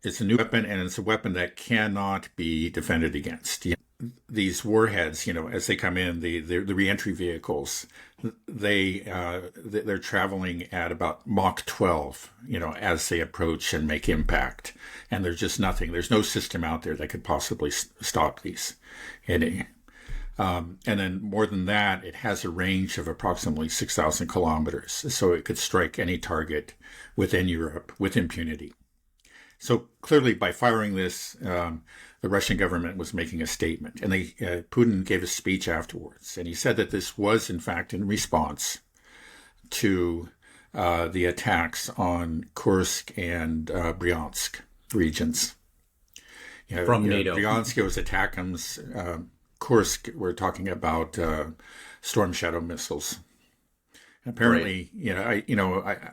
it's a new weapon, and it's a weapon that cannot be defended against. These warheads, as they come in, the reentry vehicles, they're traveling at about Mach 12, as they approach and make impact. And there's just nothing. There's no system out there that could possibly stop these. And then more than that, it has a range of approximately 6,000 kilometers. So it could strike any target within Europe with impunity. So clearly, by firing this, the Russian government was making a statement. And Putin gave a speech afterwards. And he said that this was, in fact, in response to the attacks on Kursk and Bryansk regions. From NATO. Bryansk was ATACMS. Kursk, we're talking about Storm Shadow missiles. Apparently, right.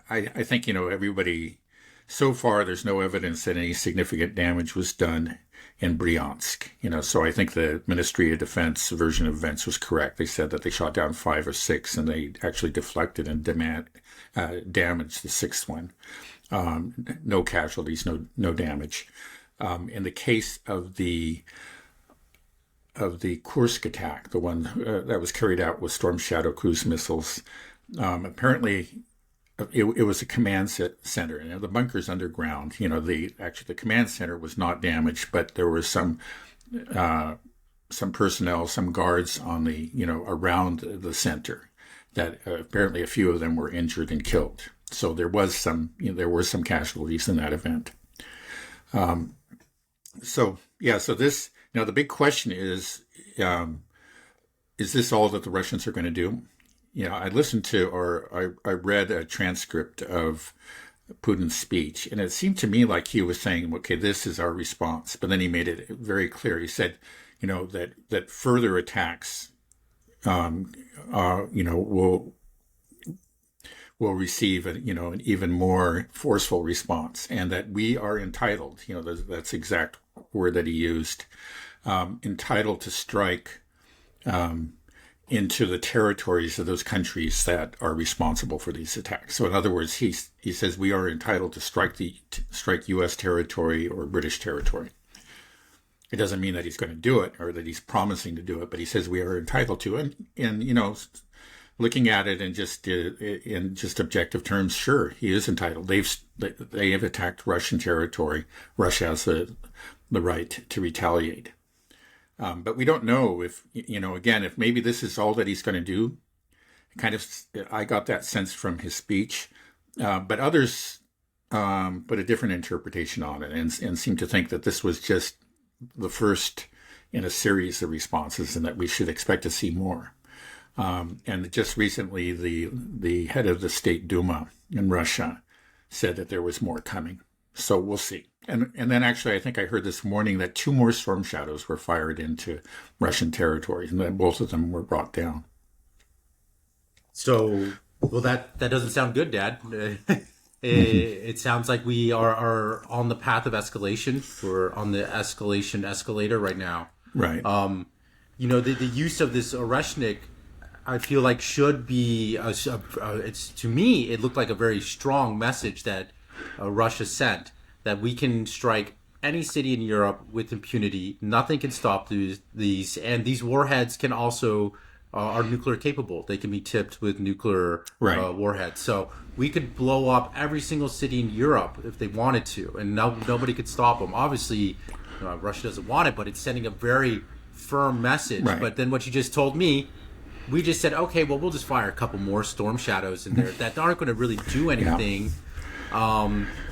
I think, everybody, so far there's no evidence that any significant damage was done in Bryansk. So I think the Ministry of Defense version of events was correct. They said that they shot down 5 or 6, and they actually deflected and damaged the 6th one. No casualties, no damage. In the case of the Kursk attack, the one that was carried out with Storm Shadow cruise missiles, apparently it was a command center. The bunker's underground. The command center was not damaged, but there was some personnel, some guards on the around the center that apparently a few of them were injured and killed. So there was there were some casualties in that event. So this, the big question is this all that the Russians are going to do? I listened to, or I read a transcript of Putin's speech, and it seemed to me like he was saying, okay, this is our response. But then he made it very clear. He said, that further attacks, will receive an even more forceful response, and that we are entitled, that's the exact word that he used, entitled to strike into the territories of those countries that are responsible for these attacks. So in other words, he says we are entitled to strike U.S. territory or British territory. It doesn't mean that he's going to do it or that he's promising to do it, but he says we are entitled to it. And looking at it in just objective terms, sure, he is entitled. They have attacked Russian territory. Russia has the right to retaliate. But we don't know if, if maybe this is all that he's going to do. I got that sense from his speech. But others put a different interpretation on it and seem to think that this was just the first in a series of responses and that we should expect to see more. And just recently, the head of the State Duma in Russia said that there was more coming. So we'll see. And then actually, I think I heard this morning that 2 more Storm Shadows were fired into Russian territory, and then both of them were brought down. So, well, that doesn't sound good, Dad. It sounds like we are on the path of escalation. We're on the escalation escalator right now. Right. The use of this Oreshnik, I feel like should be it's, to me, it looked like a very strong message that Russia sent, that we can strike any city in Europe with impunity. Nothing can stop these, and these warheads can also are nuclear capable. They can be tipped with nuclear warheads. So we could blow up every single city in Europe if they wanted to, and nobody could stop them. Obviously, Russia doesn't want it, but it's sending a very firm message. Right. But then what you just told me, we just said, okay, well, we'll just fire a couple more Storm Shadows in there that aren't going to really do anything. Yeah.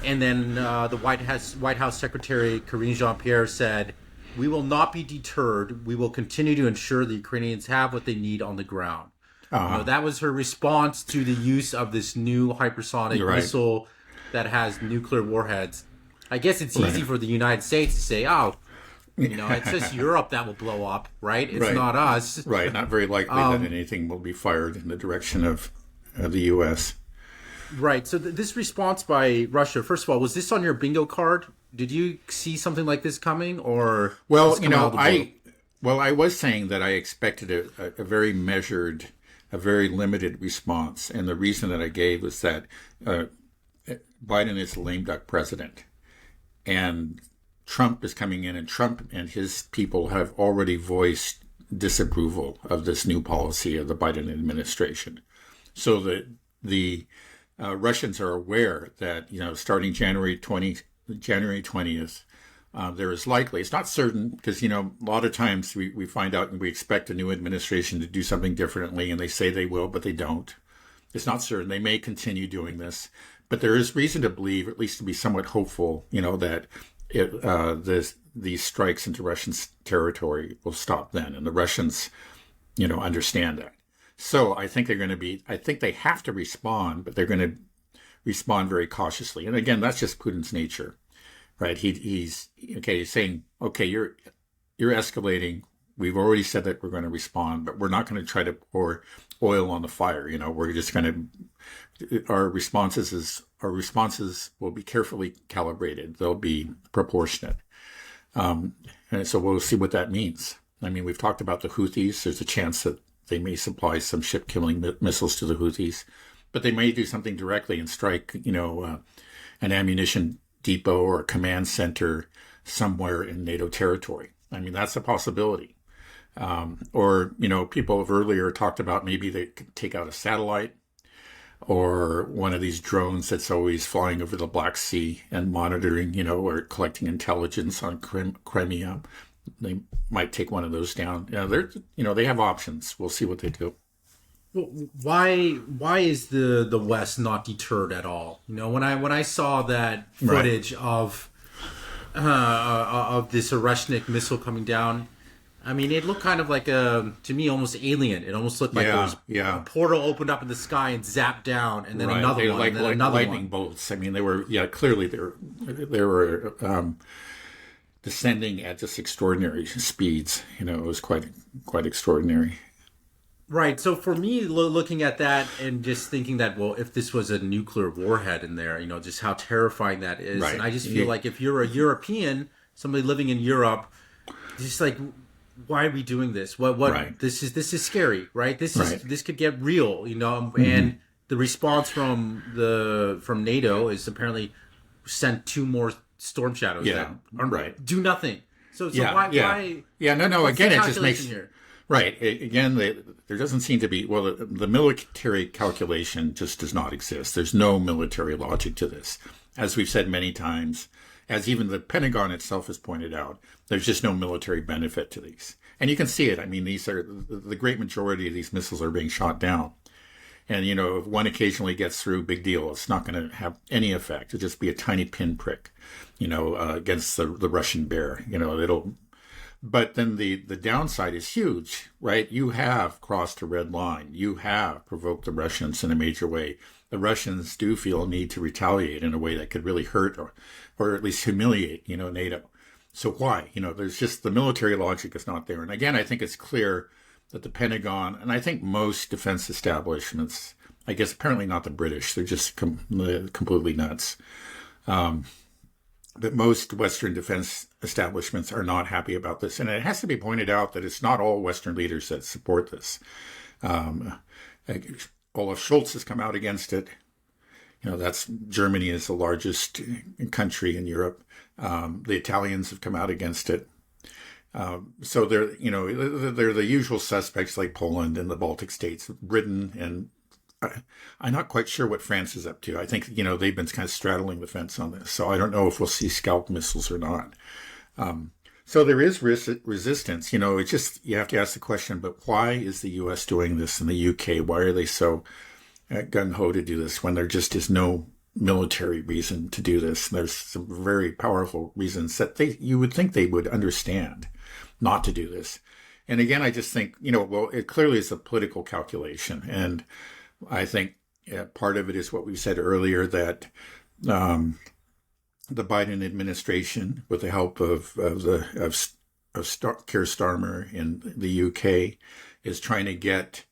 And then the White House Secretary Karine Jean-Pierre said, we will not be deterred. We will continue to ensure the Ukrainians have what they need on the ground. That was her response to the use of this new hypersonic missile that has nuclear warheads. I guess it's easy for the United States to say, it's just Europe that will blow up, right? It's not us. Right. Not very likely that anything will be fired in the direction of the U.S. Right. So this response by Russia, first of all, was this on your bingo card? Did you see something like this coming, or? Well, I was saying that I expected a very measured, a very limited response, and the reason that I gave was that Biden is a lame duck president. and Trump is coming in, and Trump and his people have already voiced disapproval of this new policy of the Biden administration. So the Russians are aware that starting January 20th, there is likely, it's not certain, because a lot of times we find out and we expect a new administration to do something differently, and they say they will, but they don't. It's not certain. They may continue doing this, but there is reason to believe, at least to be somewhat hopeful, that these strikes into Russian territory will stop then, and the Russians, understand that. So I think I think they have to respond, but they're going to respond very cautiously. And again, that's just Putin's nature, right? He's saying, okay, you're escalating. We've already said that we're going to respond, but we're not going to try to pour oil on the fire. We're just going to, our responses will be carefully calibrated. They'll be proportionate. And so we'll see what that means. I mean, we've talked about the Houthis. There's a chance that they may supply some ship-killing missiles to the Houthis, but they may do something directly and strike, an ammunition depot or a command center somewhere in NATO territory. I mean, that's a possibility. Or people have earlier talked about maybe they could take out a satellite or one of these drones that's always flying over the Black Sea and monitoring, or collecting intelligence on Crimea. They might take one of those down. They have options. We'll see what they do. Well, why is the West not deterred at all? When I saw that footage of this Oreshnik missile coming down, I mean, it looked kind of like to me, almost alien. It almost looked like a portal opened up in the sky and zapped down, and then another one, and then another lightning bolts. I mean, they were clearly they were descending at just extraordinary speeds. It was quite extraordinary. Right. So for me, looking at that and just thinking that, well, if this was a nuclear warhead in there, just how terrifying that is. Right. And I just feel like if you're a European, somebody living in Europe, just like, why are we doing this? What? Right. This is scary, right? This could get real, Mm-hmm. And the response from NATO is apparently sent 2 more Storm Shadows that do nothing. So why? Yeah. No. Again, it just makes here? Right. Again, there doesn't seem to be, the military calculation just does not exist. There's no military logic to this. As we've said many times, as even the Pentagon itself has pointed out, there's just no military benefit to these. And you can see it. I mean, the great majority of these missiles are being shot down. And, if one occasionally gets through, big deal. It's not going to have any effect. It'll just be a tiny pinprick, against the Russian bear. But then the downside is huge, right? You have crossed a red line. You have provoked the Russians in a major way. The Russians do feel a need to retaliate in a way that could really hurt or at least humiliate, NATO. So why? There's just the military logic is not there. And again, I think it's clear that the Pentagon, and I think most defense establishments, I guess apparently not the British, they're just completely nuts. But most Western defense establishments are not happy about this. And it has to be pointed out that it's not all Western leaders that support this. Olaf Scholz has come out against it. That's Germany is the largest country in Europe. The Italians have come out against it. So they're the usual suspects like Poland and the Baltic states, Britain, and I'm not quite sure what France is up to. I think, they've been kind of straddling the fence on this. So I don't know if we'll see scalp missiles or not. So there is resistance. It's just, you have to ask the question, but why is the U.S. doing this in the UK? Why are they so gung-ho to do this when there just is no military reason to do this? There's some very powerful reasons that you would think they would understand not to do this. And again, I just think, it clearly is a political calculation. And I think part of it is what we said earlier, that the Biden administration, with the help of Keir Starmer in the UK, is trying to get,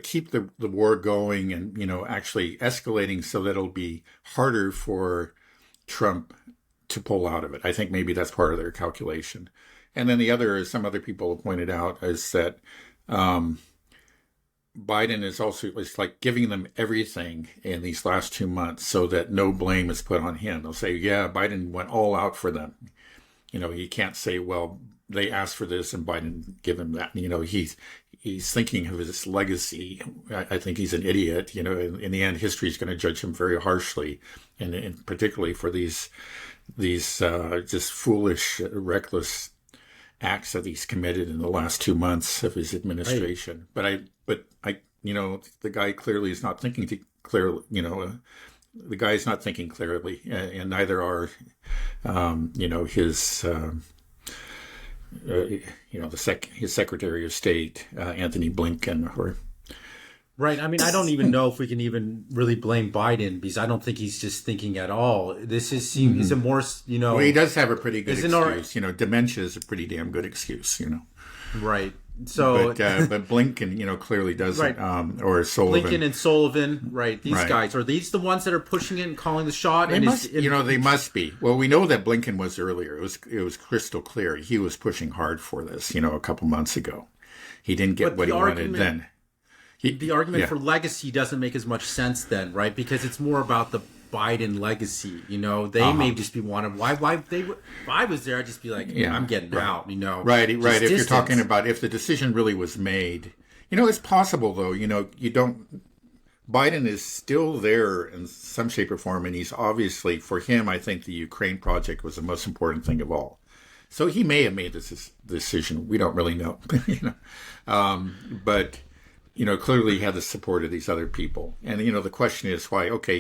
keep the war going and, actually escalating so that it'll be harder for Trump to pull out of it. I think maybe that's part of their calculation. And then the other, as some other people have pointed out, is that Biden is also, it's like giving them everything in these last 2 months so that no blame is put on him. They'll say, yeah, Biden went all out for them. You can't say, well, they asked for this and Biden give him that. He's thinking of his legacy. I think he's an idiot. In the end, history is going to judge him very harshly, and particularly for these just foolish, reckless acts that he's committed in the last 2 months of his administration. Right. But I, the guy clearly is not thinking clearly. The guy is not thinking clearly, and neither are, his. His Secretary of State, Anthony Blinken, or right. I mean, I don't even know if we can even really blame Biden because I don't think he's just thinking at all. This is a more, Well, he does have a pretty good excuse. Dementia is a pretty damn good excuse. Right. So, but Blinken, clearly doesn't. Right. Or Sullivan. Blinken and Sullivan, right? These guys, are these the ones that are pushing it and calling the shot? They must be. Well, we know that Blinken was earlier. It was crystal clear. He was pushing hard for this. A couple months ago, he didn't get what he wanted then. The argument for legacy doesn't make as much sense then, right? Because it's more about the Biden legacy. They may just be wanting. Why? If I was there, I'd just be like, I'm getting out. Right. If distance. You're talking about if the decision really was made, it's possible though. You don't. Biden is still there in some shape or form, and he's obviously, for him, I think the Ukraine project was the most important thing of all. So he may have made this decision. We don't really know, but. Clearly he had the support of these other people. And, the question is why, okay,